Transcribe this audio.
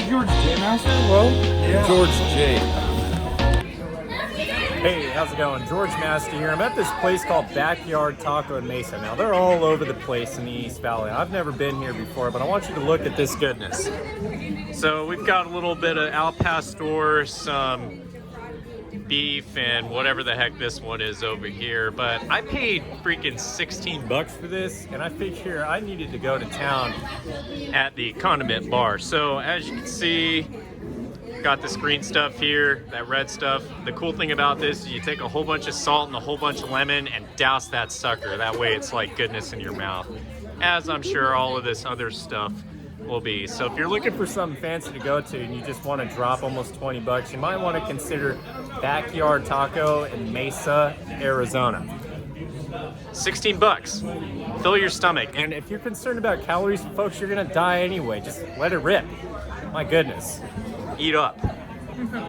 George J. Master? Well, yeah. George J. Hey, how's it going? George Master here. I'm at this place called Backyard Taco in Mesa. Now, they're all over the place in the East Valley. I've never been here before, but I want you to look at this goodness. So we've got a little bit of al pastor, some beef, and whatever the heck this one is over here. But I paid freaking 16 bucks for this, and I figured I needed to go to town at the condiment bar. So as you can see, got this green stuff here, that red stuff. The cool thing about this is you take a whole bunch of salt and a whole bunch of lemon and douse that sucker. That way it's like goodness in your mouth, as I'm sure all of this other stuff will be. So if you're looking for something fancy to go to and you just want to drop almost 20 bucks, you might want to consider Backyard Taco in Mesa, Arizona. 16 bucks. Fill your stomach. And if you're concerned about calories, folks, you're gonna die anyway. Just let it rip. My goodness. Eat up.